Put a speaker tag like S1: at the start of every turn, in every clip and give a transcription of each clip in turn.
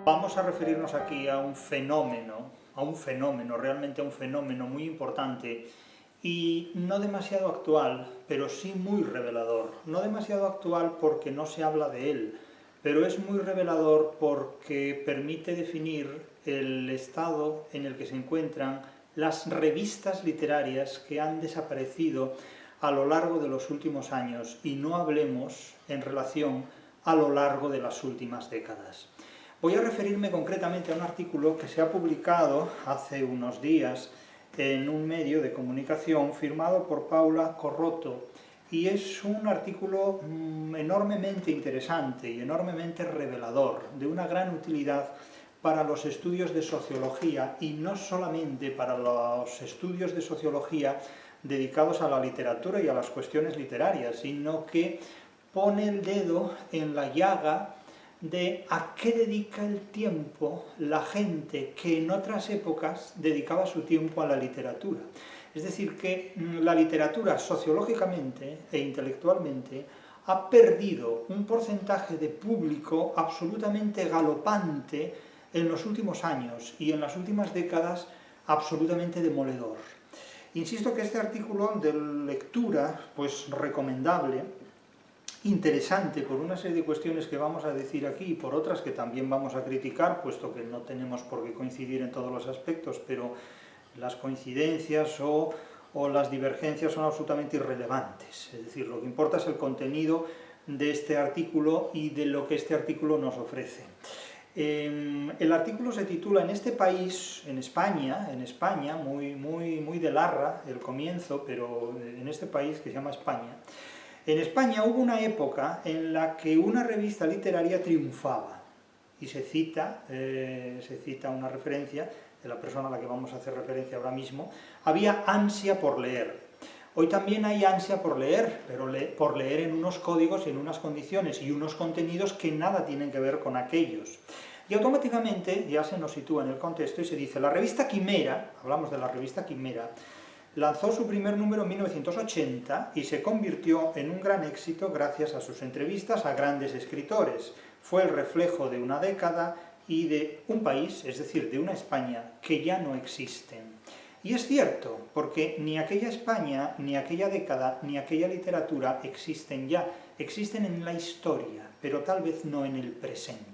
S1: Vamos a referirnos aquí a un fenómeno, realmente a un fenómeno muy importante y no demasiado actual, pero sí muy revelador. No demasiado actual porque no se habla de él, pero es muy revelador porque permite definir el estado en el que se encuentran las revistas literarias que han desaparecido a lo largo de los últimos años, y no hablemos en relación a lo largo de las últimas décadas. Voy a referirme concretamente a un artículo que se ha publicado hace unos días en un medio de comunicación firmado por Paula Corroto, y es un artículo enormemente interesante y enormemente revelador, de una gran utilidad para los estudios de sociología, y no solamente para los estudios de sociología dedicados a la literatura y a las cuestiones literarias, sino que pone el dedo en la llaga de a qué dedica el tiempo la gente que en otras épocas dedicaba su tiempo a la literatura. Es decir, que la literatura sociológicamente e intelectualmente ha perdido un porcentaje de público absolutamente galopante en los últimos años, y en las últimas décadas absolutamente demoledor. Insisto que este artículo de lectura, pues recomendable, interesante por una serie de cuestiones que vamos a decir aquí y por otras que también vamos a criticar, puesto que no tenemos por qué coincidir en todos los aspectos, pero las coincidencias o las divergencias son absolutamente irrelevantes. Es decir, lo que importa es el contenido de este artículo y de lo que este artículo nos ofrece. El artículo se titula: en este país, en España, muy de larra el comienzo, pero en este país que se llama España. En España hubo una época en la que una revista literaria triunfaba, y se cita una referencia de la persona a la que vamos a hacer referencia ahora mismo. Había ansia por leer. Hoy también hay ansia por leer, pero por leer en unos códigos y en unas condiciones y unos contenidos que nada tienen que ver con aquellos. Y automáticamente ya se nos sitúa en el contexto y se dice: la revista Quimera, hablamos de la revista Quimera, lanzó su primer número en 1980 y se convirtió en un gran éxito gracias a sus entrevistas a grandes escritores. Fue el reflejo de una década y de un país, es decir, de una España que ya no existen. Y es cierto, porque ni aquella España, ni aquella década, ni aquella literatura existen ya. Existen en la historia, pero tal vez no en el presente.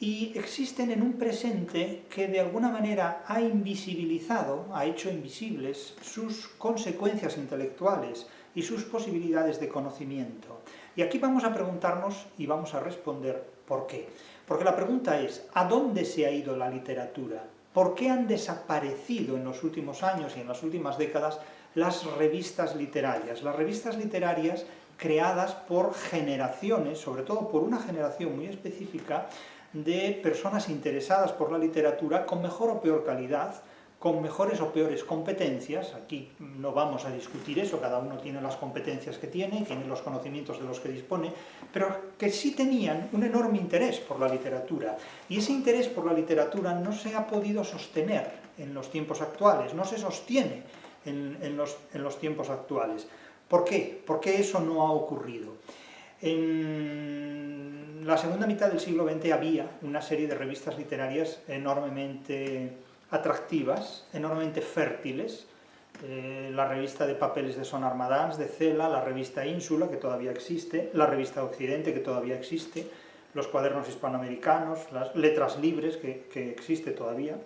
S1: Y existen en un presente que de alguna manera ha invisibilizado, ha hecho invisibles sus consecuencias intelectuales y sus posibilidades de conocimiento. Y aquí vamos a preguntarnos y vamos a responder ¿por qué? Porque la pregunta es: ¿a dónde se ha ido la literatura? ¿Por qué han desaparecido en los últimos años y en las últimas décadas las revistas literarias? Las revistas literarias creadas por generaciones, sobre todo por una generación muy específica, de personas interesadas por la literatura, con mejor o peor calidad, con mejores o peores competencias. Aquí no vamos a discutir eso, cada uno tiene las competencias que tiene los conocimientos de los que dispone, pero que sí tenían un enorme interés por la literatura. Y ese interés por la literatura no se ha podido sostener en los tiempos actuales, no se sostiene en los tiempos actuales. ¿Por qué? ¿Por qué eso no ha ocurrido? En la segunda mitad del siglo XX había una serie de revistas literarias enormemente atractivas, enormemente fértiles. La revista de papeles de Son Armadans, de Cela, la revista Ínsula, que todavía existe, la revista Occidente, que todavía existe, los cuadernos hispanoamericanos, las letras libres, que existe todavía,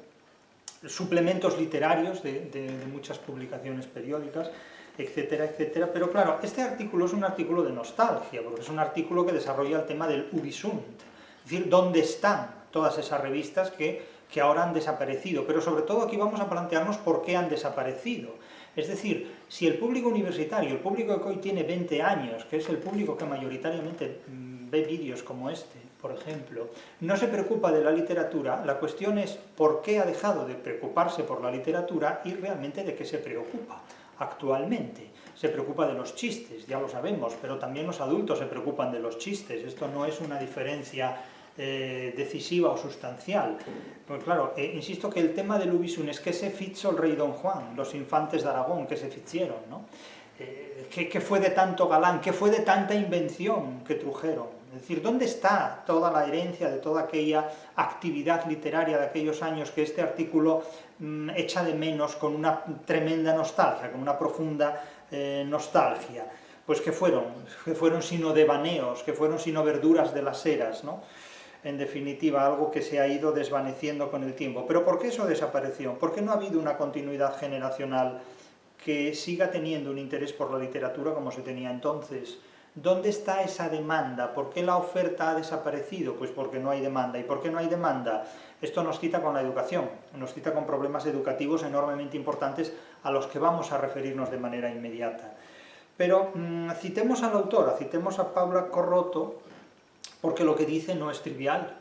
S1: suplementos literarios de muchas publicaciones periódicas, etcétera, etcétera. Pero claro, este artículo es un artículo de nostalgia, porque es un artículo que desarrolla el tema del ubi sunt, es decir, dónde están todas esas revistas que ahora han desaparecido, pero sobre todo aquí vamos a plantearnos por qué han desaparecido. Es decir, si el público universitario, el público que hoy tiene 20 años, que es el público que mayoritariamente ve vídeos como este, por ejemplo, no se preocupa de la literatura, la cuestión es por qué ha dejado de preocuparse por la literatura y realmente de qué se preocupa actualmente. Se preocupa de los chistes, ya lo sabemos, pero también los adultos se preocupan de los chistes. Esto no es una diferencia decisiva o sustancial. Pues claro, insisto que el tema del ubi sunt es que se fichó el rey Don Juan, los infantes de Aragón que se fichieron, ¿no? ¿Qué fue de tanto galán? ¿Qué fue de tanta invención que trujeron? Es decir, ¿dónde está toda la herencia de toda aquella actividad literaria de aquellos años que este artículo echa de menos con una tremenda nostalgia, con una profunda nostalgia? Pues que fueron sino devaneos, que fueron sino verduras de las eras, ¿no? En definitiva, algo que se ha ido desvaneciendo con el tiempo. ¿Pero por qué eso desapareció? ¿Por qué no ha habido una continuidad generacional que siga teniendo un interés por la literatura como se tenía entonces? ¿Dónde está esa demanda? ¿Por qué la oferta ha desaparecido? Pues porque no hay demanda. ¿Y por qué no hay demanda? Esto nos cita con la educación, nos cita con problemas educativos enormemente importantes a los que vamos a referirnos de manera inmediata. Pero citemos a la autora, citemos a Paula Corroto, porque lo que dice no es trivial,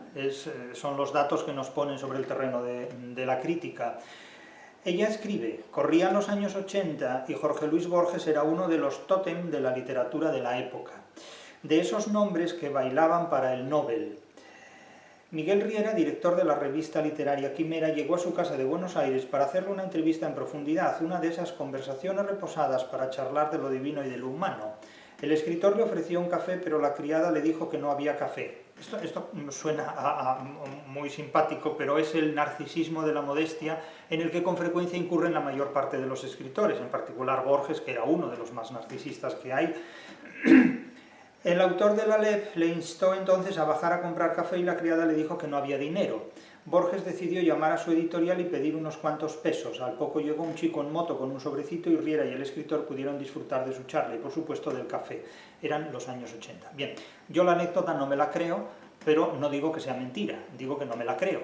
S1: son los datos que nos ponen sobre el terreno de la crítica. Ella escribe: corrían los años 80 y Jorge Luis Borges era uno de los tótem de la literatura de la época, de esos nombres que bailaban para el Nobel. Miguel Riera, director de la revista literaria Quimera, llegó a su casa de Buenos Aires para hacerle una entrevista en profundidad, una de esas conversaciones reposadas para charlar de lo divino y de lo humano. El escritor le ofreció un café, pero la criada le dijo que no había café. Esto suena muy simpático, pero es el narcisismo de la modestia en el que con frecuencia incurren la mayor parte de los escritores, en particular Borges, que era uno de los más narcisistas que hay. El autor de la LEP le instó entonces a bajar a comprar café y la criada le dijo que no había dinero. Borges decidió llamar a su editorial y pedir unos cuantos pesos. Al poco llegó un chico en moto con un sobrecito y Riera y el escritor pudieron disfrutar de su charla y, por supuesto, del café. Eran los años 80. Bien, yo la anécdota no me la creo, pero no digo que sea mentira, digo que no me la creo,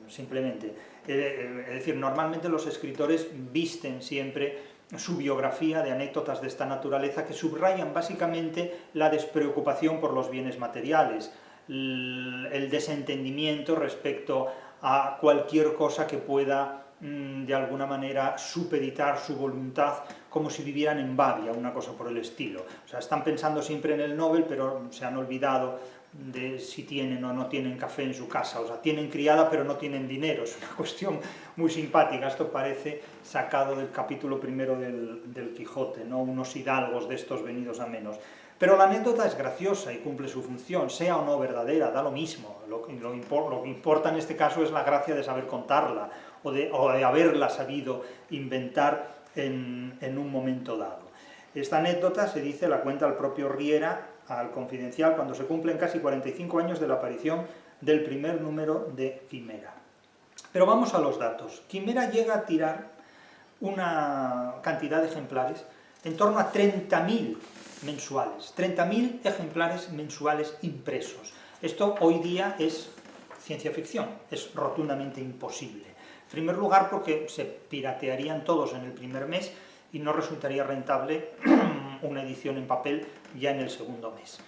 S1: simplemente. Es decir, normalmente los escritores visten siempre su biografía de anécdotas de esta naturaleza que subrayan básicamente la despreocupación por los bienes materiales, el desentendimiento respecto a cualquier cosa que pueda de alguna manera supeditar su voluntad, como si vivieran en Babia, una cosa por el estilo. O sea, están pensando siempre en el Nobel, pero se han olvidado de si tienen o no tienen café en su casa. O sea, tienen criada pero no tienen dinero. Es una cuestión muy simpática. Esto parece sacado del capítulo primero del Quijote, ¿no? Unos hidalgos de estos venidos a menos. Pero la anécdota es graciosa y cumple su función, sea o no verdadera, da lo mismo. Lo que importa en este caso es la gracia de saber contarla o de haberla sabido inventar en un momento dado. Esta anécdota, se dice, la cuenta el propio Riera al Confidencial cuando se cumplen casi 45 años de la aparición del primer número de Quimera. Pero vamos a los datos. Quimera llega a tirar una cantidad de ejemplares en torno a 30.000 mensuales, 30.000 ejemplares mensuales impresos. Esto hoy día es ciencia ficción, es rotundamente imposible. En primer lugar porque se piratearían todos en el primer mes y no resultaría rentable una edición en papel ya en el segundo mes.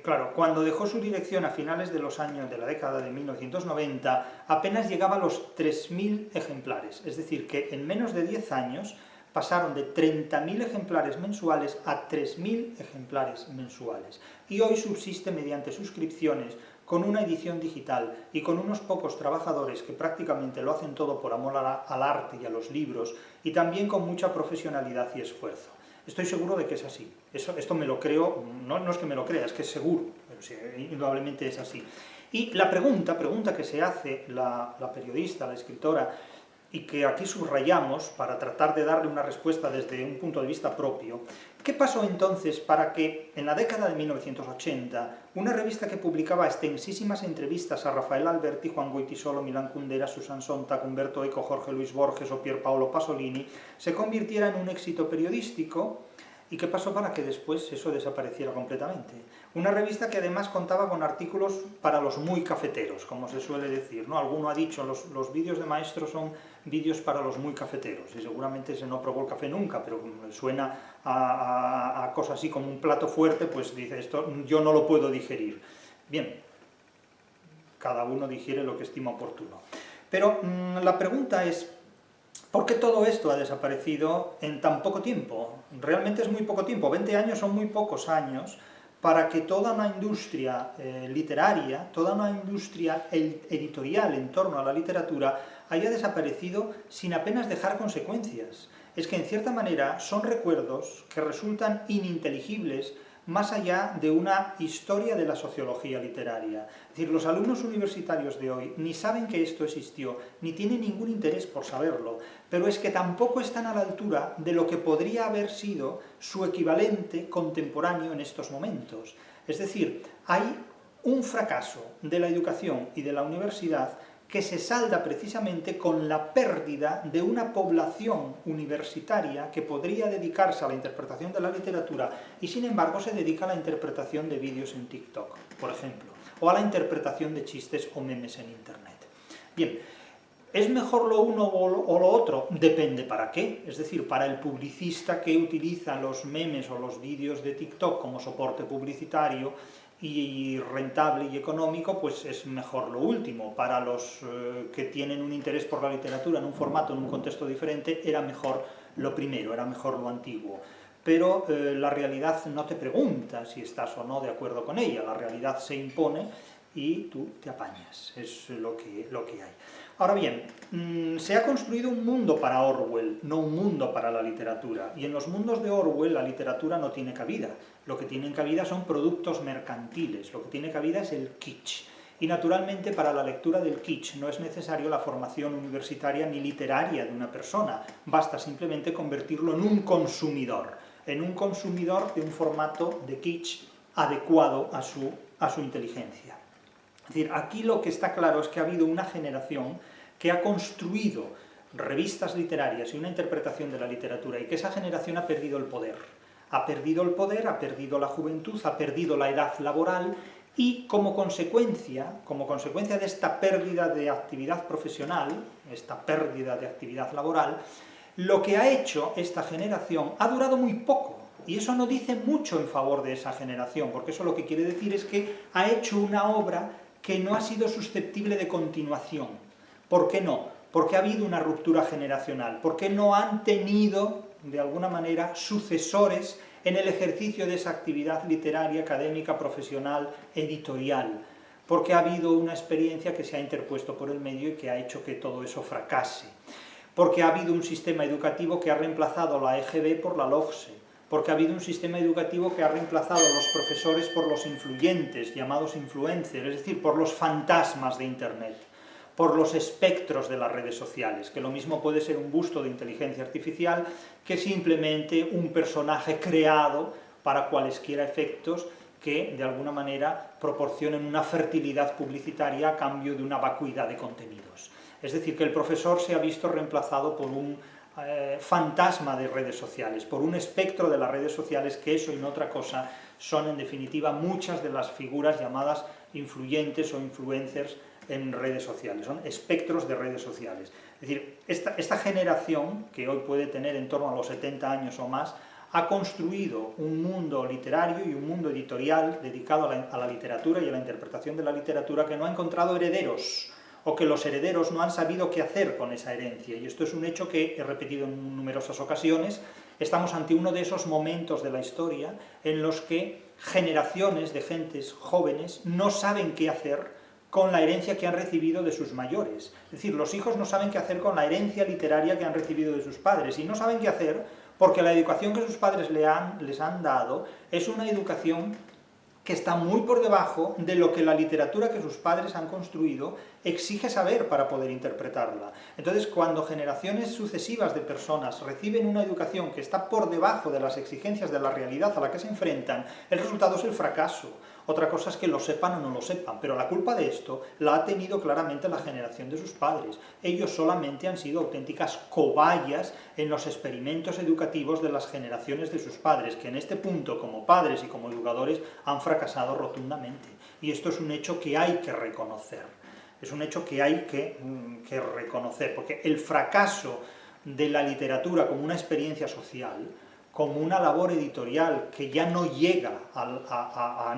S1: Claro, cuando dejó su dirección a finales de los años de la década de 1990, apenas llegaba a los 3.000 ejemplares, es decir, que en menos de 10 años pasaron de 30.000 ejemplares mensuales a 3.000 ejemplares mensuales. Y hoy subsiste mediante suscripciones, con una edición digital y con unos pocos trabajadores que prácticamente lo hacen todo por amor al arte y a los libros, y también con mucha profesionalidad y esfuerzo. Estoy seguro de que es así. Esto me lo creo, no es que me lo crea, es que es seguro, pero sí, indudablemente es así. Y la pregunta que se hace la periodista, la escritora, y que aquí subrayamos para tratar de darle una respuesta desde un punto de vista propio, ¿qué pasó entonces para que en la década de 1980 una revista que publicaba extensísimas entrevistas a Rafael Alberti, Juan Goytisolo, Milán Kundera, Susan Sontag, Humberto Eco, Jorge Luis Borges o Pier Paolo Pasolini se convirtiera en un éxito periodístico? ¿Y qué pasó para que después eso desapareciera completamente? Una revista que además contaba con artículos para los muy cafeteros, como se suele decir, ¿no? Alguno ha dicho, los vídeos de Maestro son vídeos para los muy cafeteros, y seguramente se no probó el café nunca, pero suena a cosas así como un plato fuerte, pues dice, esto yo no lo puedo digerir. Bien, cada uno digiere lo que estima oportuno. Pero la pregunta es, ¿por qué todo esto ha desaparecido en tan poco tiempo? Realmente es muy poco tiempo, 20 años son muy pocos años para que toda una industria literaria, toda una industria editorial en torno a la literatura haya desaparecido sin apenas dejar consecuencias. Es que en cierta manera son recuerdos que resultan ininteligibles más allá de una historia de la sociología literaria. Es decir, los alumnos universitarios de hoy ni saben que esto existió, ni tienen ningún interés por saberlo, pero es que tampoco están a la altura de lo que podría haber sido su equivalente contemporáneo en estos momentos. Es decir, hay un fracaso de la educación y de la universidad que se salda precisamente con la pérdida de una población universitaria que podría dedicarse a la interpretación de la literatura y sin embargo se dedica a la interpretación de vídeos en TikTok, por ejemplo, o a la interpretación de chistes o memes en Internet. Bien, ¿es mejor lo uno o lo otro? Depende para qué. Es decir, para el publicista que utiliza los memes o los vídeos de TikTok como soporte publicitario y rentable y económico, pues es mejor lo último. Para los que tienen un interés por la literatura en un formato, en un contexto diferente, era mejor lo primero, era mejor lo antiguo. Pero la realidad no te pregunta si estás o no de acuerdo con ella, la realidad se impone y tú te apañas, es lo que hay. Ahora bien, se ha construido un mundo para Orwell, no un mundo para la literatura, y en los mundos de Orwell la literatura no tiene cabida. Lo que tienen cabida son productos mercantiles, lo que tiene cabida es el kitsch. Y naturalmente para la lectura del kitsch no es necesario la formación universitaria ni literaria de una persona, basta simplemente convertirlo en un consumidor de un formato de kitsch adecuado a su inteligencia. Es decir, aquí lo que está claro es que ha habido una generación que ha construido revistas literarias y una interpretación de la literatura, y que esa generación ha perdido el poder. Ha perdido el poder, ha perdido la juventud, ha perdido la edad laboral, y como consecuencia de esta pérdida de actividad profesional, esta pérdida de actividad laboral, lo que ha hecho esta generación ha durado muy poco. Y eso no dice mucho en favor de esa generación, porque eso lo que quiere decir es que ha hecho una obra que no ha sido susceptible de continuación. ¿Por qué no? Porque ha habido una ruptura generacional, porque no han tenido, de alguna manera, sucesores en el ejercicio de esa actividad literaria, académica, profesional, editorial, porque ha habido una experiencia que se ha interpuesto por el medio y que ha hecho que todo eso fracase, porque ha habido un sistema educativo que ha reemplazado la EGB por la LOGSE, porque ha habido un sistema educativo que ha reemplazado a los profesores por los influyentes, llamados influencers, es decir, por los fantasmas de Internet, por los espectros de las redes sociales, que lo mismo puede ser un busto de inteligencia artificial que simplemente un personaje creado para cualesquiera efectos que, de alguna manera, proporcionen una fertilidad publicitaria a cambio de una vacuidad de contenidos. Es decir, que el profesor se ha visto reemplazado por un fantasma de redes sociales, por un espectro de las redes sociales, que eso y no otra cosa son en definitiva muchas de las figuras llamadas influyentes o influencers en redes sociales, son espectros de redes sociales. Es decir, esta generación, que hoy puede tener en torno a los 70 años o más, ha construido un mundo literario y un mundo editorial dedicado a la literatura y a la interpretación de la literatura que no ha encontrado herederos, o que los herederos no han sabido qué hacer con esa herencia. Y esto es un hecho que he repetido en numerosas ocasiones. Estamos ante uno de esos momentos de la historia en los que generaciones de gentes jóvenes no saben qué hacer con la herencia que han recibido de sus mayores. Es decir, los hijos no saben qué hacer con la herencia literaria que han recibido de sus padres, y no saben qué hacer porque la educación que sus padres les han dado es una educación que está muy por debajo de lo que la literatura que sus padres han construido exige saber para poder interpretarla. Entonces, cuando generaciones sucesivas de personas reciben una educación que está por debajo de las exigencias de la realidad a la que se enfrentan, el resultado es el fracaso. Otra cosa es que lo sepan o no lo sepan, pero la culpa de esto la ha tenido claramente la generación de sus padres. Ellos solamente han sido auténticas cobayas en los experimentos educativos de las generaciones de sus padres, que en este punto, como padres y como educadores, han fracasado rotundamente. Y esto es un hecho que hay que reconocer. Es un hecho que hay que reconocer, porque el fracaso de la literatura como una experiencia social, como una labor editorial que ya no llega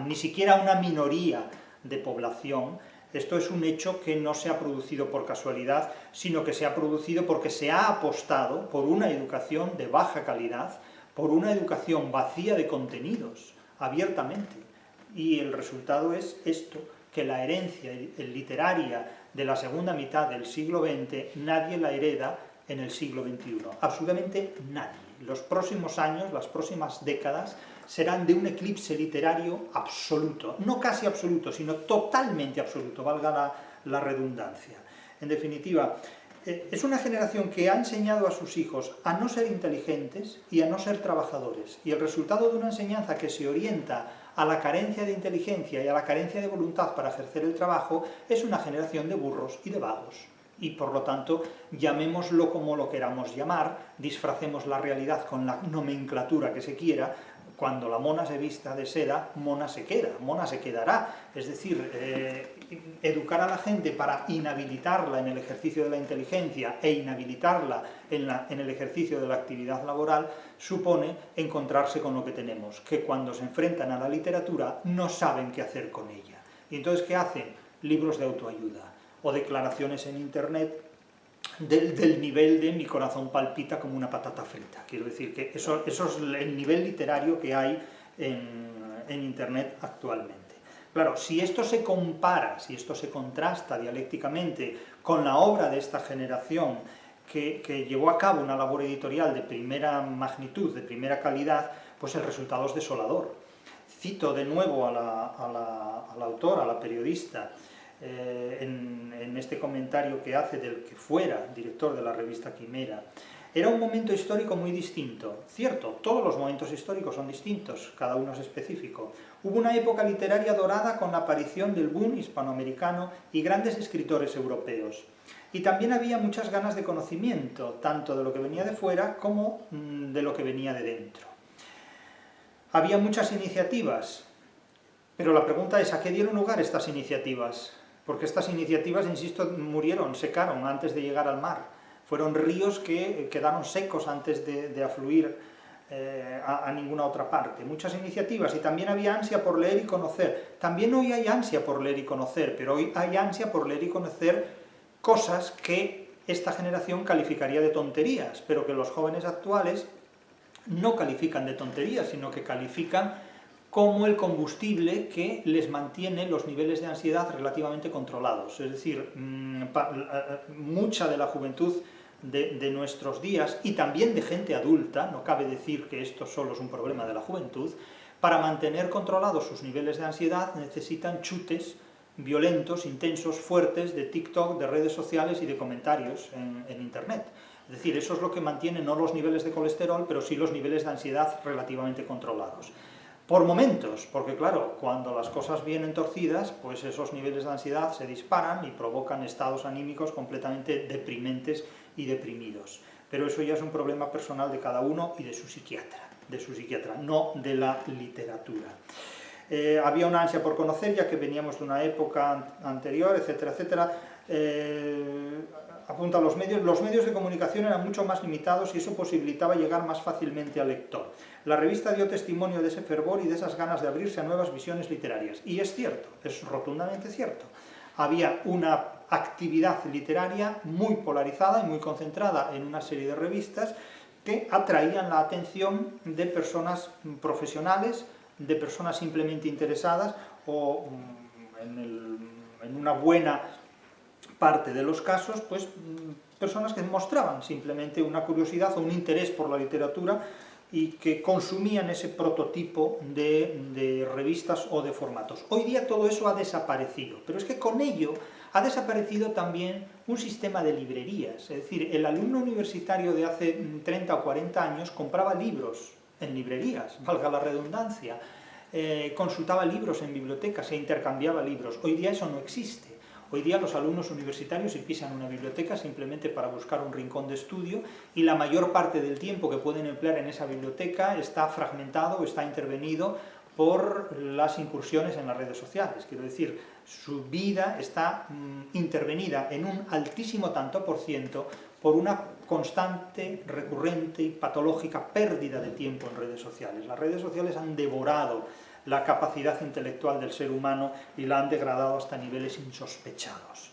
S1: ni siquiera a una minoría de población, esto es un hecho que no se ha producido por casualidad, sino que se ha producido porque se ha apostado por una educación de baja calidad, por una educación vacía de contenidos, abiertamente. Y el resultado es esto, que la herencia literaria de la segunda mitad del siglo XX nadie la hereda en el siglo XXI, absolutamente nadie. Los próximos años, las próximas décadas, serán de un eclipse literario absoluto, no casi absoluto, sino totalmente absoluto, valga la redundancia. En definitiva, es una generación que ha enseñado a sus hijos a no ser inteligentes y a no ser trabajadores, y el resultado de una enseñanza que se orienta a la carencia de inteligencia y a la carencia de voluntad para ejercer el trabajo es una generación de burros y de vagos. Y por lo tanto, llamémoslo como lo queramos llamar, disfracemos la realidad con la nomenclatura que se quiera. Cuando la mona se vista de seda, mona se queda, mona se quedará. Es decir, educar a la gente para inhabilitarla en el ejercicio de la inteligencia e inhabilitarla en el ejercicio de la actividad laboral supone encontrarse con lo que tenemos, que cuando se enfrentan a la literatura no saben qué hacer con ella. Y entonces, ¿qué hacen? Libros de autoayuda o declaraciones en internet del nivel de mi corazón palpita como una patata frita. Quiero decir que eso es el nivel literario que hay en internet actualmente. Claro, si esto se compara, si esto se contrasta dialécticamente con la obra de esta generación que llevó a cabo una labor editorial de primera magnitud, de primera calidad, pues el resultado es desolador. Cito de nuevo a la autora, a la periodista, en este comentario que hace del que fuera director de la revista Quimera. Era un momento histórico muy distinto. Cierto, todos los momentos históricos son distintos, cada uno es específico. Hubo una época literaria dorada con la aparición del boom hispanoamericano y grandes escritores europeos. Y también había muchas ganas de conocimiento, tanto de lo que venía de fuera como de lo que venía de dentro. Había muchas iniciativas, pero la pregunta es, ¿a qué dieron lugar estas iniciativas? Porque estas iniciativas, insisto, murieron, secaron antes de llegar al mar. Fueron ríos que quedaron secos antes de afluir a ninguna otra parte. Muchas iniciativas, y también había ansia por leer y conocer. También hoy hay ansia por leer y conocer, pero hoy hay ansia por leer y conocer cosas que esta generación calificaría de tonterías, pero que los jóvenes actuales no califican de tonterías, sino que califican como el combustible que les mantiene los niveles de ansiedad relativamente controlados. Es decir, mucha de la juventud de nuestros días, y también de gente adulta, no cabe decir que esto solo es un problema de la juventud, para mantener controlados sus niveles de ansiedad necesitan chutes violentos, intensos, fuertes de TikTok, de redes sociales y de comentarios en Internet. Es decir, eso es lo que mantiene no los niveles de colesterol, pero sí los niveles de ansiedad relativamente controlados. Por momentos, porque claro, cuando las cosas vienen torcidas, pues esos niveles de ansiedad se disparan y provocan estados anímicos completamente deprimentes y deprimidos. Pero eso ya es un problema personal de cada uno y de su psiquiatra, no de la literatura. Había una ansia por conocer, ya que veníamos de una época anterior, etcétera, etcétera. Apunta a los medios de comunicación eran mucho más limitados y eso posibilitaba llegar más fácilmente al lector. La revista dio testimonio de ese fervor y de esas ganas de abrirse a nuevas visiones literarias. Y es cierto, es rotundamente cierto. Había una actividad literaria muy polarizada y muy concentrada en una serie de revistas que atraían la atención de personas profesionales, de personas simplemente interesadas o, en una buena parte de los casos, pues personas que mostraban simplemente una curiosidad o un interés por la literatura y que consumían ese prototipo de revistas o de formatos. Hoy día todo eso ha desaparecido, pero es que con ello ha desaparecido también un sistema de librerías. Es decir, el alumno universitario de hace 30 o 40 años compraba libros en librerías, valga la redundancia, consultaba libros en bibliotecas, se intercambiaba libros. Hoy día eso no existe. Hoy día los alumnos universitarios se pisan una biblioteca simplemente para buscar un rincón de estudio y la mayor parte del tiempo que pueden emplear en esa biblioteca está fragmentado o está intervenido por las incursiones en las redes sociales. Quiero decir, su vida está intervenida en un altísimo tanto por ciento por una constante, recurrente y patológica pérdida de tiempo en redes sociales. Las redes sociales han devorado la capacidad intelectual del ser humano y la han degradado hasta niveles insospechados.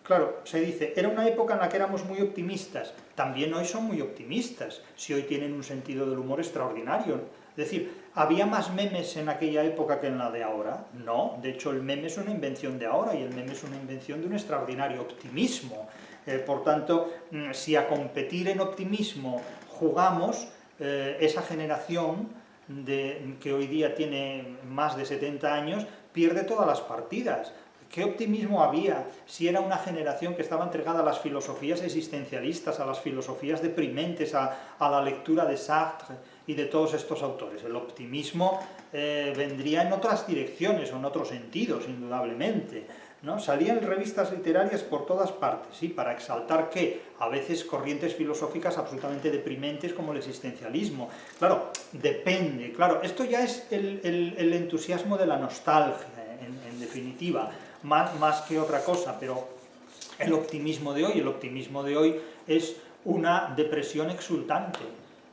S1: Claro, se dice, era una época en la que éramos muy optimistas. También hoy son muy optimistas, si hoy tienen un sentido del humor extraordinario. Es decir, ¿había más memes en aquella época que en la de ahora? No, de hecho el meme es una invención de ahora y el meme es una invención de un extraordinario optimismo. Por tanto, si a competir en optimismo jugamos, esa generación que hoy día tiene más de 70 años pierde todas las partidas. ¿Qué optimismo había si era una generación que estaba entregada a las filosofías existencialistas, a las filosofías deprimentes, a la lectura de Sartre y de todos estos autores? El optimismo vendría en otras direcciones o en otros sentidos, indudablemente, ¿no? Salían revistas literarias por todas partes, ¿sí? Para exaltar que a veces corrientes filosóficas absolutamente deprimentes como el existencialismo. Claro, depende, claro, esto ya es el entusiasmo de la nostalgia, en definitiva. Más que otra cosa, pero el optimismo de hoy es una depresión exultante,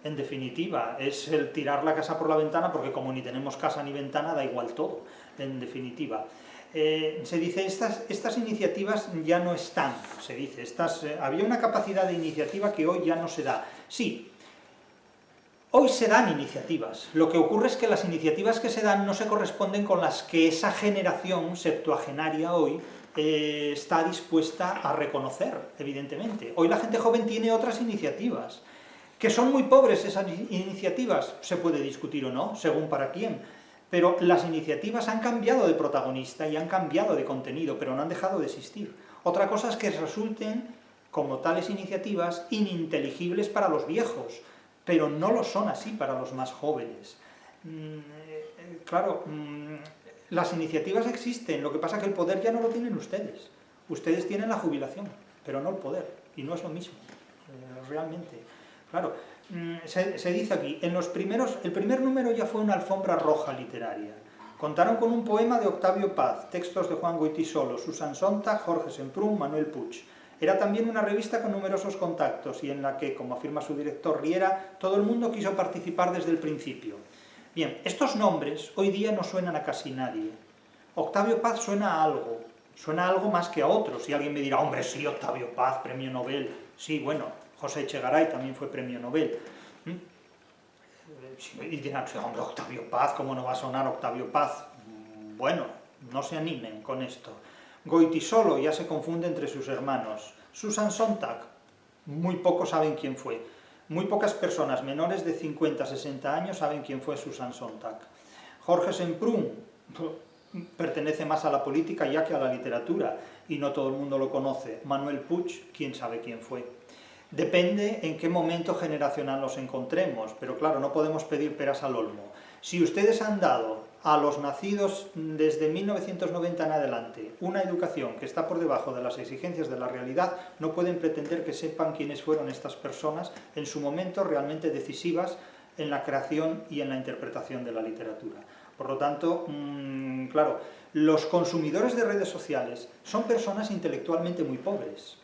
S1: en definitiva, es el tirar la casa por la ventana, porque como ni tenemos casa ni ventana, da igual todo, en definitiva. Se dice, estas iniciativas ya no están, se dice, había una capacidad de iniciativa que hoy ya no se da. Sí, hoy se dan iniciativas, lo que ocurre es que las iniciativas que se dan no se corresponden con las que esa generación septuagenaria hoy está dispuesta a reconocer, evidentemente. Hoy la gente joven tiene otras iniciativas, que son muy pobres esas iniciativas, se puede discutir o no, según para quién, pero las iniciativas han cambiado de protagonista y han cambiado de contenido, pero no han dejado de existir. Otra cosa es que resulten, como tales iniciativas, ininteligibles para los viejos, pero no lo son así para los más jóvenes. Claro, las iniciativas existen, lo que pasa es que el poder ya no lo tienen ustedes. Ustedes tienen la jubilación, pero no el poder, y no es lo mismo, realmente. Claro, se dice aquí, el primer número ya fue una alfombra roja literaria. Contaron con un poema de Octavio Paz, textos de Juan Goytisolo, Susan Sontag, Jorge Semprún, Manuel Puig. Era también una revista con numerosos contactos y en la que, como afirma su director Riera, todo el mundo quiso participar desde el principio. Bien, estos nombres hoy día no suenan a casi nadie. Octavio Paz suena a algo más que a otros. Y alguien me dirá, hombre, sí, Octavio Paz, premio Nobel. Sí, bueno, José Echegaray también fue premio Nobel. Y dirán, hombre, Octavio Paz, ¿cómo no va a sonar Octavio Paz? Bueno, no se animen con esto. Goytisolo ya se confunde entre sus hermanos. Susan Sontag, muy pocos saben quién fue. Muy pocas personas menores de 50, 60 años saben quién fue Susan Sontag. Jorge Semprún pertenece más a la política ya que a la literatura, y no todo el mundo lo conoce. Manuel Puig, quién sabe quién fue. Depende en qué momento generacional nos encontremos, pero claro, no podemos pedir peras al olmo. Si ustedes han dado a los nacidos desde 1990 en adelante una educación que está por debajo de las exigencias de la realidad, no pueden pretender que sepan quiénes fueron estas personas en su momento realmente decisivas en la creación y en la interpretación de la literatura. Por lo tanto, claro, los consumidores de redes sociales son personas intelectualmente muy pobres,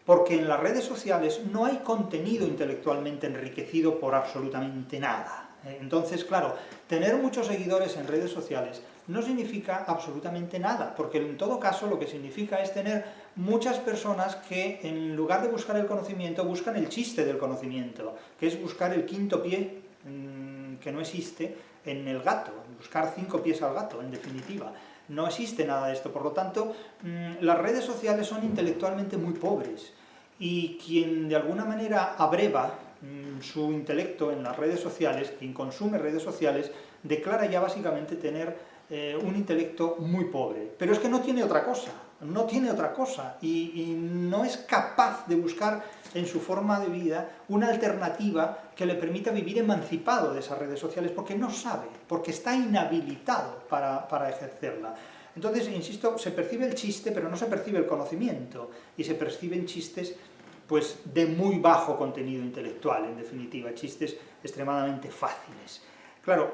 S1: porque en las redes sociales no hay contenido intelectualmente enriquecido por absolutamente nada. Entonces, claro, tener muchos seguidores en redes sociales no significa absolutamente nada, porque en todo caso lo que significa es tener muchas personas que en lugar de buscar el conocimiento, buscan el chiste del conocimiento, que es buscar el quinto pie que no existe en el gato, buscar 5 pies al gato, en definitiva. No existe nada de esto, por lo tanto, las redes sociales son intelectualmente muy pobres, y quien de alguna manera abreva su intelecto en las redes sociales, quien consume redes sociales, declara ya básicamente tener un intelecto muy pobre. Pero es que no tiene otra cosa, y no es capaz de buscar en su forma de vida una alternativa que le permita vivir emancipado de esas redes sociales, porque no sabe, porque está inhabilitado para ejercerla. Entonces, insisto, se percibe el chiste, pero no se percibe el conocimiento, y se perciben chistes pues de muy bajo contenido intelectual, en definitiva, chistes extremadamente fáciles. Claro,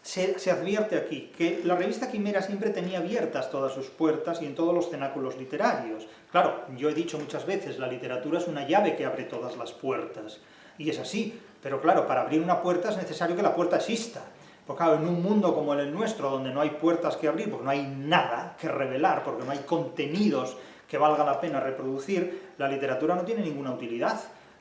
S1: se advierte aquí que la revista Quimera siempre tenía abiertas todas sus puertas y en todos los cenáculos literarios. Claro, yo he dicho muchas veces, la literatura es una llave que abre todas las puertas, y es así, pero claro, para abrir una puerta es necesario que la puerta exista. Porque claro, en un mundo como el nuestro, donde no hay puertas que abrir, porque no hay nada que revelar, porque no hay contenidos que valga la pena reproducir, la literatura no tiene ninguna utilidad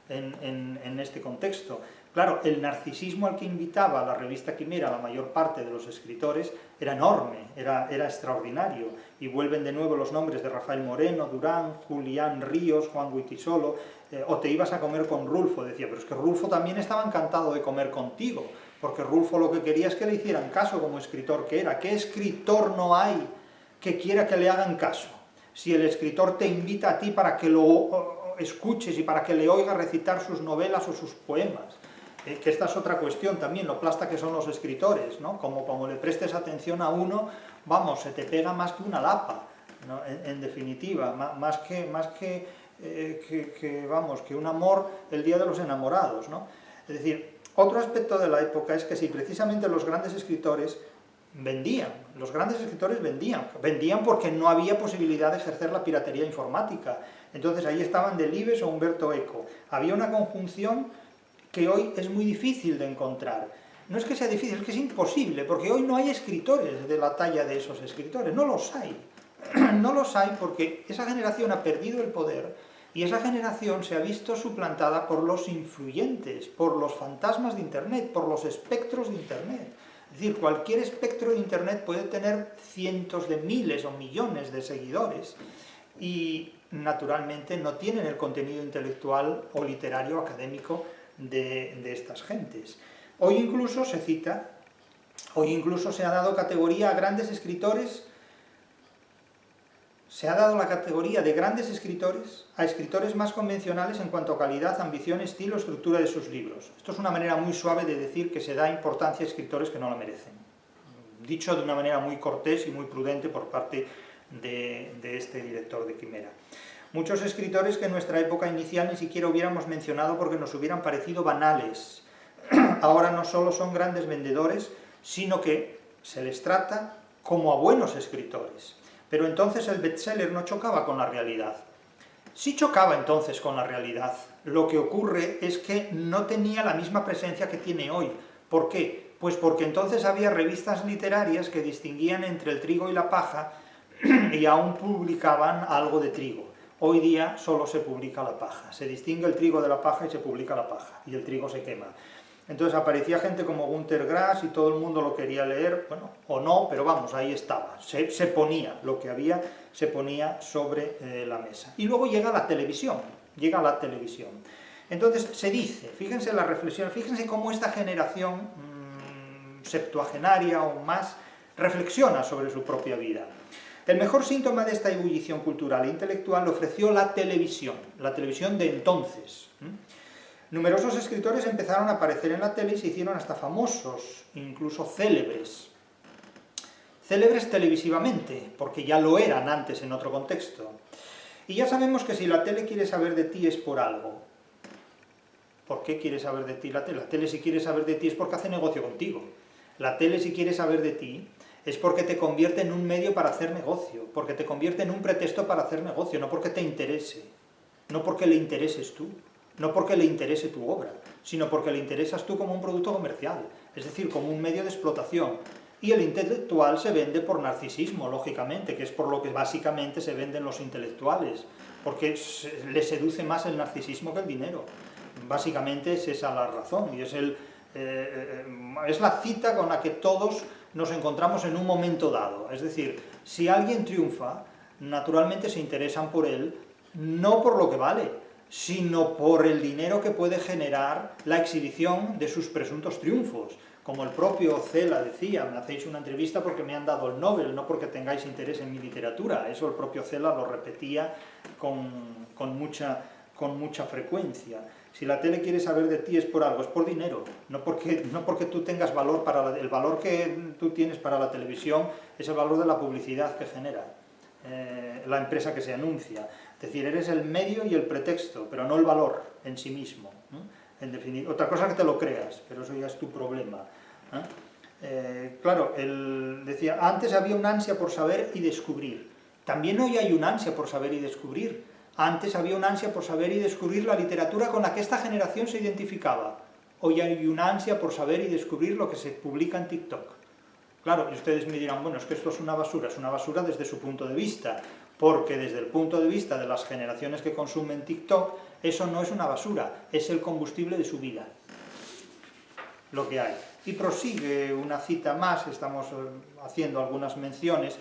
S1: en este contexto. Claro, el narcisismo al que invitaba la revista Quimera la mayor parte de los escritores era enorme, era extraordinario, y vuelven de nuevo los nombres de Rafael Moreno, Durán, Julián Ríos, Juan Guitisolo, o te ibas a comer con Rulfo, decía, pero es que Rulfo también estaba encantado de comer contigo, porque Rulfo lo que quería es que le hicieran caso como escritor que era. ¿Qué escritor no hay que quiera que le hagan caso? Si el escritor te invita a ti para que lo escuches y para que le oigas recitar sus novelas o sus poemas, que esta es otra cuestión también, lo plasta que son los escritores, ¿no? Como le prestes atención a uno, vamos, se te pega más que una lapa, ¿no? En definitiva, más que un amor el día de los enamorados, ¿no? Es decir, otro aspecto de la época es que si precisamente los grandes escritores vendían porque no había posibilidad de ejercer la piratería informática. Entonces ahí estaban Delibes o Umberto Eco. Había una conjunción que hoy es muy difícil de encontrar. No es que sea difícil, es que es imposible, porque hoy no hay escritores de la talla de esos escritores, no los hay. No los hay porque esa generación ha perdido el poder y esa generación se ha visto suplantada por los influyentes, por los fantasmas de Internet, por los espectros de Internet. Es decir, cualquier espectro de Internet puede tener cientos de miles o millones de seguidores y naturalmente no tienen el contenido intelectual o literario académico de estas gentes. Hoy incluso se ha dado categoría a grandes escritores, se ha dado la categoría de grandes escritores a escritores más convencionales en cuanto a calidad, ambición, estilo, estructura de sus libros. Esto es una manera muy suave de decir que se da importancia a escritores que no la merecen. Dicho de una manera muy cortés y muy prudente por parte de este director de Quimera. Muchos escritores que en nuestra época inicial ni siquiera hubiéramos mencionado porque nos hubieran parecido banales. Ahora no solo son grandes vendedores, sino que se les trata como a buenos escritores. Pero entonces el bestseller no chocaba con la realidad. Sí chocaba entonces con la realidad. Lo que ocurre es que no tenía la misma presencia que tiene hoy. ¿Por qué? Pues porque entonces había revistas literarias que distinguían entre el trigo y la paja y aún publicaban algo de trigo. Hoy día solo se publica la paja, se distingue el trigo de la paja y se publica la paja, y el trigo se quema. Entonces aparecía gente como Günter Grass y todo el mundo lo quería leer, bueno, o no, pero vamos, ahí estaba, se ponía, lo que había se ponía sobre la mesa. Y luego llega la televisión. Entonces se dice, fíjense la reflexión, fíjense cómo esta generación septuagenaria o más reflexiona sobre su propia vida. El mejor síntoma de esta ebullición cultural e intelectual lo ofreció la televisión de entonces. Numerosos escritores empezaron a aparecer en la tele y se hicieron hasta famosos, incluso célebres. Célebres televisivamente, porque ya lo eran antes en otro contexto. Y ya sabemos que si la tele quiere saber de ti es por algo. ¿Por qué quiere saber de ti la tele? La tele si quiere saber de ti es porque hace negocio contigo. La tele si quiere saber de ti es porque te convierte en un medio para hacer negocio, porque te convierte en un pretexto para hacer negocio, no porque te interese, no porque le intereses tú, no porque le interese tu obra, sino porque le interesas tú como un producto comercial, es decir, como un medio de explotación. Y el intelectual se vende por narcisismo, lógicamente, que es por lo que básicamente se venden los intelectuales, porque le seduce más el narcisismo que el dinero. Básicamente es esa la razón, y es la cita con la que todos nos encontramos en un momento dado. Es decir, si alguien triunfa, naturalmente se interesan por él, no por lo que vale, sino por el dinero que puede generar la exhibición de sus presuntos triunfos. Como el propio Cela decía, me hacéis una entrevista porque me han dado el Nobel, no porque tengáis interés en mi literatura. Eso el propio Cela lo repetía con mucha frecuencia. Si la tele quiere saber de ti es por algo, es por dinero, no porque tú tengas valor el valor que tú tienes para la televisión es el valor de la publicidad que genera la empresa que se anuncia. Es decir, eres el medio y el pretexto, pero no el valor en sí mismo. En definitiva, otra cosa que te lo creas, pero eso ya es tu problema. Claro, él decía, antes había un ansia por saber y descubrir. También hoy hay un ansia por saber y descubrir. Antes había una ansia por saber y descubrir la literatura con la que esta generación se identificaba. Hoy hay una ansia por saber y descubrir lo que se publica en TikTok. Claro, y ustedes me dirán, bueno, es que esto es una basura desde su punto de vista. porque desde el punto de vista de las generaciones que consumen TikTok, eso no es una basura, es el combustible de su vida, lo que hay. Y prosigue una cita más, estamos haciendo algunas menciones.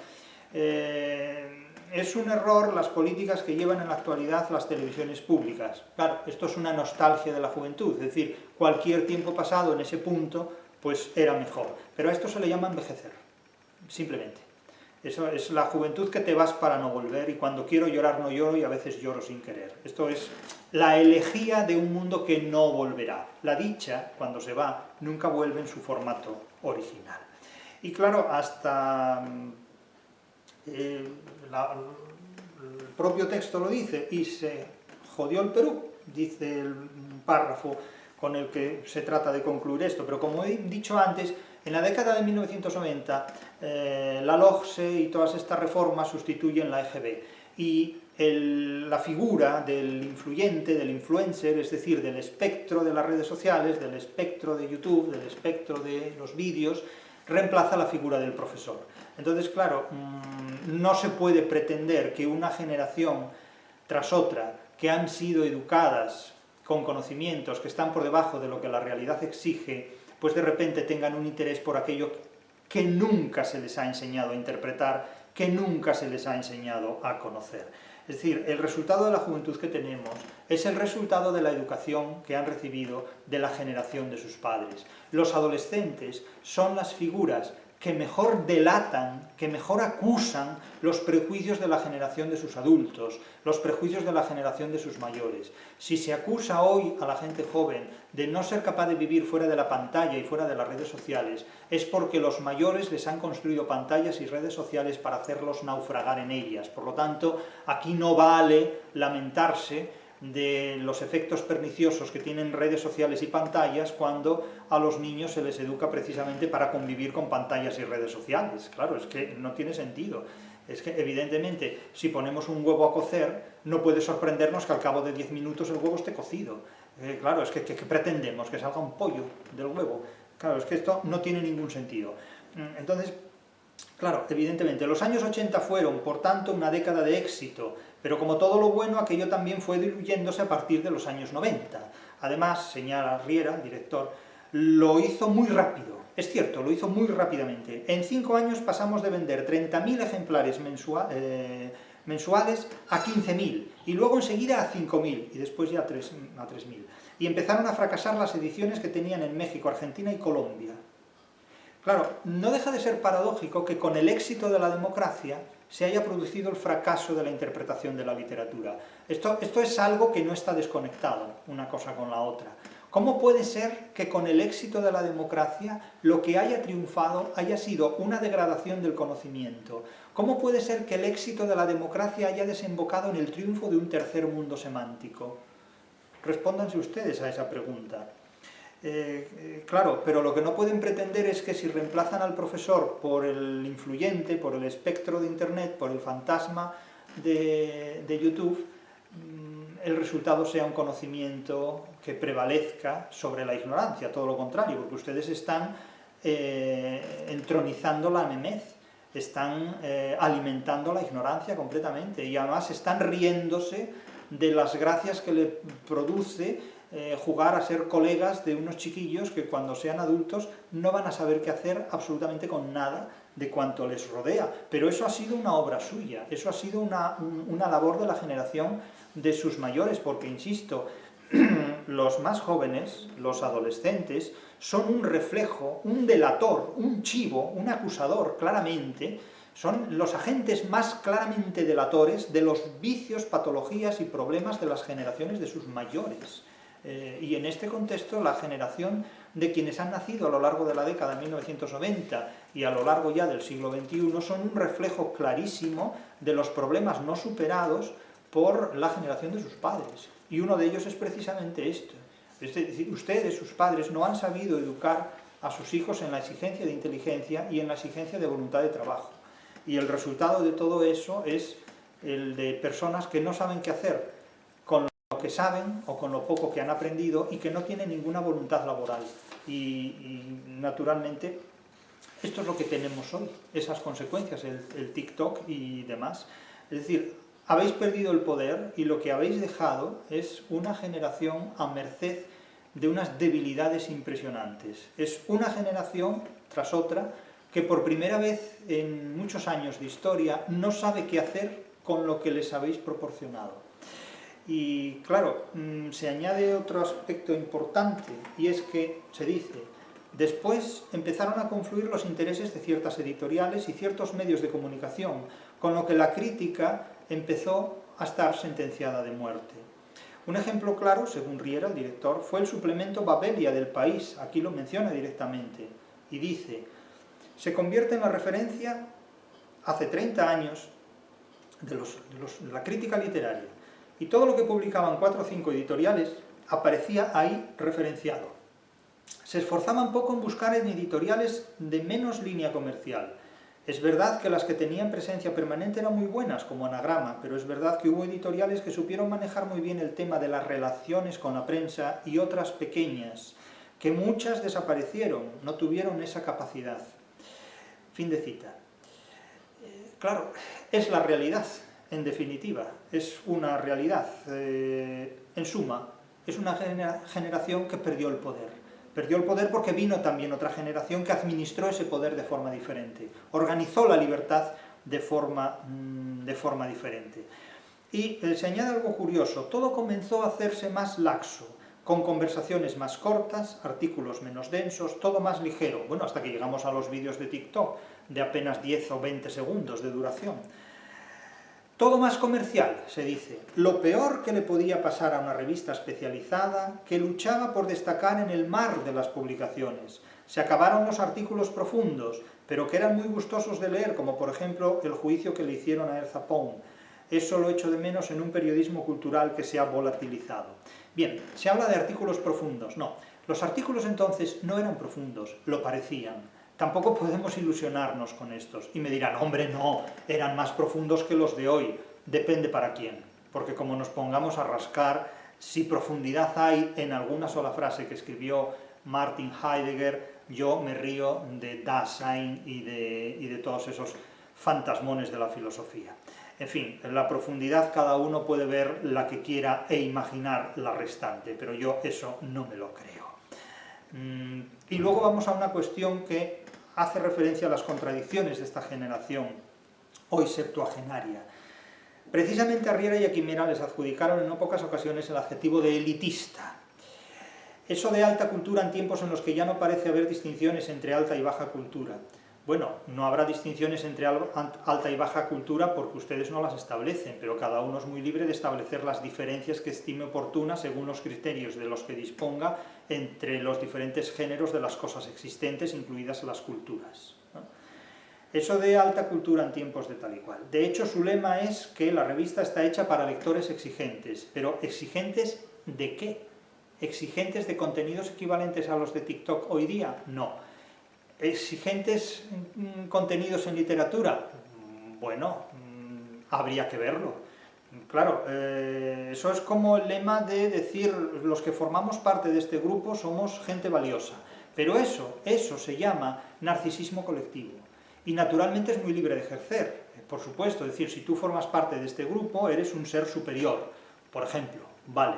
S1: Es un error las políticas que llevan en la actualidad las televisiones públicas. Claro, esto es una nostalgia de la juventud, es decir, cualquier tiempo pasado en ese punto, pues era mejor. Pero a esto se le llama envejecer, simplemente. Eso es la juventud que te vas para no volver, y cuando quiero llorar no lloro, y a veces lloro sin querer. Esto es la elegía de un mundo que no volverá. La dicha, cuando se va, nunca vuelve en su formato original. Y claro, hasta el propio texto lo dice, y se jodió el Perú, dice el párrafo con el que se trata de concluir esto, pero como he dicho antes, en la década de 1990 la LOGSE y todas estas reformas sustituyen la EGB, y la figura del influyente, del influencer, es decir, del espectro de las redes sociales, del espectro de YouTube, del espectro de los vídeos, reemplaza la figura del profesor. Entonces, claro, no se puede pretender que una generación tras otra, que han sido educadas con conocimientos que están por debajo de lo que la realidad exige, pues de repente tengan un interés por aquello que nunca se les ha enseñado a interpretar, que nunca se les ha enseñado a conocer. Es decir, el resultado de la juventud que tenemos es el resultado de la educación que han recibido de la generación de sus padres. Los adolescentes son las figuras que mejor delatan, que mejor acusan los prejuicios de la generación de sus adultos, los prejuicios de la generación de sus mayores. Si se acusa hoy a la gente joven de no ser capaz de vivir fuera de la pantalla y fuera de las redes sociales, es porque los mayores les han construido pantallas y redes sociales para hacerlos naufragar en ellas. Por lo tanto, aquí no vale lamentarse de los efectos perniciosos que tienen redes sociales y pantallas cuando a los niños se les educa precisamente para convivir con pantallas y redes sociales. Claro, es que no tiene sentido. Es que, evidentemente, si ponemos un huevo a cocer, no puede sorprendernos que al cabo de 10 minutos el huevo esté cocido. Claro, es que pretendemos que salga un pollo del huevo. Claro, es que esto no tiene ningún sentido. Entonces, claro, evidentemente, los años 80 fueron, por tanto, una década de éxito, pero como todo lo bueno, aquello también fue diluyéndose a partir de los años 90. Además, señala Riera, el director, lo hizo muy rápido. Es cierto, lo hizo muy rápidamente. En 5 años pasamos de vender 30.000 ejemplares mensuales a 15.000, y luego enseguida a 5.000, y después ya a 3.000. Y empezaron a fracasar las ediciones que tenían en México, Argentina y Colombia. Claro, no deja de ser paradójico que con el éxito de la democracia se haya producido el fracaso de la interpretación de la literatura. Esto es algo que no está desconectado, una cosa con la otra. ¿Cómo puede ser que con el éxito de la democracia lo que haya triunfado haya sido una degradación del conocimiento? ¿Cómo puede ser que el éxito de la democracia haya desembocado en el triunfo de un tercer mundo semántico? Respóndanse ustedes a esa pregunta. Claro, pero lo que no pueden pretender es que si reemplazan al profesor por el influyente, por el espectro de Internet, por el fantasma de YouTube, el resultado sea un conocimiento que prevalezca sobre la ignorancia, todo lo contrario, porque ustedes están entronizando la memez, están alimentando la ignorancia completamente, y además están riéndose de las gracias que le produce jugar a ser colegas de unos chiquillos que cuando sean adultos no van a saber qué hacer absolutamente con nada de cuanto les rodea. Pero eso ha sido una obra suya, eso ha sido una labor de la generación de sus mayores, porque, insisto, los más jóvenes, los adolescentes, son un reflejo, un delator, un chivo, un acusador, claramente, son los agentes más claramente delatores de los vicios, patologías y problemas de las generaciones de sus mayores. Y en este contexto, la generación de quienes han nacido a lo largo de la década de 1990 y a lo largo ya del siglo XXI son un reflejo clarísimo de los problemas no superados por la generación de sus padres. Y uno de ellos es precisamente esto. Es decir, ustedes, sus padres, no han sabido educar a sus hijos en la exigencia de inteligencia y en la exigencia de voluntad de trabajo. Y el resultado de todo eso es el de personas que no saben qué hacer con lo que saben o con lo poco que han aprendido y que no tienen ninguna voluntad laboral. Y naturalmente, esto es lo que tenemos hoy, esas consecuencias, el TikTok y demás. Es decir, habéis perdido el poder y lo que habéis dejado es una generación a merced de unas debilidades impresionantes. Es una generación tras otra que por primera vez en muchos años de historia no sabe qué hacer con lo que les habéis proporcionado. Y claro, se añade otro aspecto importante, y es que se dice, después empezaron a confluir los intereses de ciertas editoriales y ciertos medios de comunicación, con lo que la crítica empezó a estar sentenciada de muerte. Un ejemplo claro, según Riera, el director, fue el suplemento Babelia del País, aquí lo menciona directamente, y dice, se convierte en la referencia hace 30 años de la crítica literaria, y todo lo que publicaban 4 o 5 editoriales aparecía ahí referenciado. Se esforzaban poco en buscar en editoriales de menos línea comercial. Es verdad que las que tenían presencia permanente eran muy buenas, como Anagrama, pero es verdad que hubo editoriales que supieron manejar muy bien el tema de las relaciones con la prensa y otras pequeñas, que muchas desaparecieron, no tuvieron esa capacidad. Fin de cita. Claro, es la realidad. En definitiva, es una realidad. En suma, es una generación que perdió el poder. Perdió el poder porque vino también otra generación que administró ese poder de forma diferente. Organizó la libertad de forma diferente. Y se añade algo curioso. Todo comenzó a hacerse más laxo, con conversaciones más cortas, artículos menos densos, todo más ligero. Bueno, hasta que llegamos a los vídeos de TikTok, de apenas 10 o 20 segundos de duración. Todo más comercial, se dice. Lo peor que le podía pasar a una revista especializada que luchaba por destacar en el mar de las publicaciones. Se acabaron los artículos profundos, pero que eran muy gustosos de leer, como por ejemplo el juicio que le hicieron a Elsa Pound. Eso lo echo de menos en un periodismo cultural que se ha volatilizado. Bien, se habla de artículos profundos. No, los artículos entonces no eran profundos, lo parecían. Tampoco podemos ilusionarnos con estos. Y me dirán, hombre, no, eran más profundos que los de hoy. Depende para quién. Porque como nos pongamos a rascar, si profundidad hay en alguna sola frase que escribió Martin Heidegger, yo me río de Dasein y de todos esos fantasmones de la filosofía. En fin, en la profundidad cada uno puede ver la que quiera e imaginar la restante, pero yo eso no me lo creo. Y luego vamos a una cuestión que hace referencia a las contradicciones de esta generación, hoy septuagenaria. Precisamente a Riera y a Quimera les adjudicaron en no pocas ocasiones el adjetivo de elitista. Eso de alta cultura en tiempos en los que ya no parece haber distinciones entre alta y baja cultura. Bueno, no habrá distinciones entre alta y baja cultura porque ustedes no las establecen, pero cada uno es muy libre de establecer las diferencias que estime oportunas según los criterios de los que disponga entre los diferentes géneros de las cosas existentes, incluidas las culturas, ¿no? Eso de alta cultura en tiempos de tal y cual. De hecho, su lema es que la revista está hecha para lectores exigentes, pero ¿exigentes de qué? ¿Exigentes de contenidos equivalentes a los de TikTok hoy día? No. ¿Exigentes contenidos en literatura? Bueno, habría que verlo. Claro, eso es como el lema de decir los que formamos parte de este grupo somos gente valiosa. Pero eso se llama narcisismo colectivo. Y naturalmente es muy libre de ejercer, por supuesto. Es decir, si tú formas parte de este grupo, eres un ser superior, por ejemplo. Vale,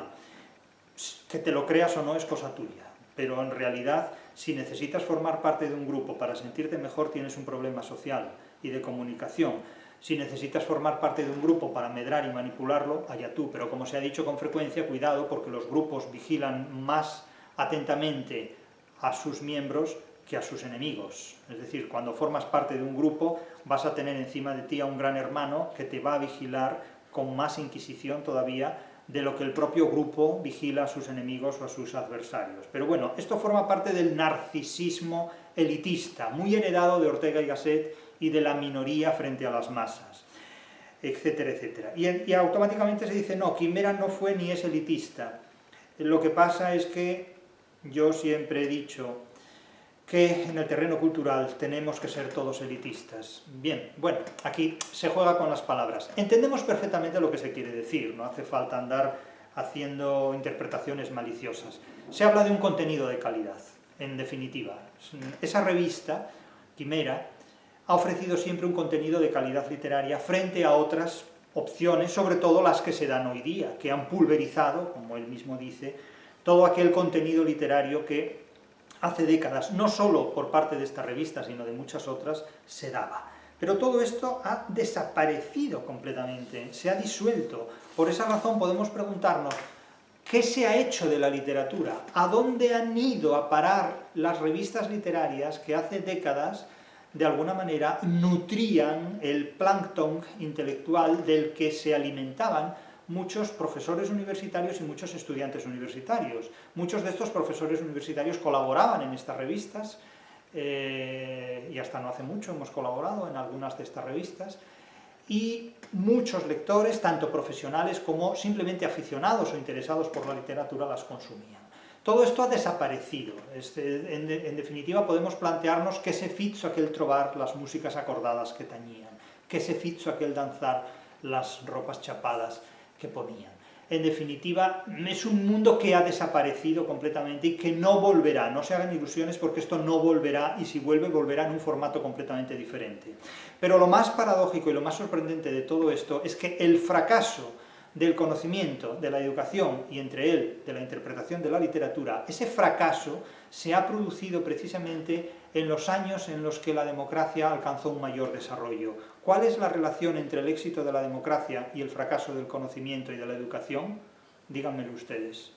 S1: que te lo creas o no es cosa tuya. Pero en realidad, si necesitas formar parte de un grupo para sentirte mejor, tienes un problema social y de comunicación. Si necesitas formar parte de un grupo para medrar y manipularlo, allá tú. Pero como se ha dicho con frecuencia, cuidado, porque los grupos vigilan más atentamente a sus miembros que a sus enemigos. Es decir, cuando formas parte de un grupo, vas a tener encima de ti a un gran hermano que te va a vigilar con más inquisición todavía de lo que el propio grupo vigila a sus enemigos o a sus adversarios. Pero bueno, esto forma parte del narcisismo elitista, muy heredado de Ortega y Gasset y de la minoría frente a las masas, etcétera, etcétera. Y automáticamente se dice, no, Quimera no fue ni es elitista. Lo que pasa es que yo siempre he dicho que en el terreno cultural tenemos que ser todos elitistas. Bien, bueno, aquí se juega con las palabras. Entendemos perfectamente lo que se quiere decir, no hace falta andar haciendo interpretaciones maliciosas. Se habla de un contenido de calidad, en definitiva. Esa revista, Quimera, ha ofrecido siempre un contenido de calidad literaria frente a otras opciones, sobre todo las que se dan hoy día, que han pulverizado, como él mismo dice, todo aquel contenido literario que hace décadas, no solo por parte de esta revista, sino de muchas otras, se daba. Pero todo esto ha desaparecido completamente, se ha disuelto. Por esa razón podemos preguntarnos, ¿qué se ha hecho de la literatura? ¿A dónde han ido a parar las revistas literarias que hace décadas, de alguna manera, nutrían el plancton intelectual del que se alimentaban muchos profesores universitarios y muchos estudiantes universitarios? Muchos de estos profesores universitarios colaboraban en estas revistas, y hasta no hace mucho hemos colaborado en algunas de estas revistas, y muchos lectores, tanto profesionales como simplemente aficionados o interesados por la literatura, las consumían. Todo esto ha desaparecido. En definitiva, podemos plantearnos què se fitzo aquel trobar las músicas acordadas que tañían, què se fitzo aquel danzar las ropas chapadas que ponían. En definitiva, es un mundo que ha desaparecido completamente y que no volverá. No se hagan ilusiones porque esto no volverá, y si vuelve, volverá en un formato completamente diferente. Pero lo más paradójico y lo más sorprendente de todo esto es que el fracaso del conocimiento, de la educación y entre él de la interpretación de la literatura, ese fracaso se ha producido precisamente en los años en los que la democracia alcanzó un mayor desarrollo. ¿Cuál es la relación entre el éxito de la democracia y el fracaso del conocimiento y de la educación? Díganmelo ustedes.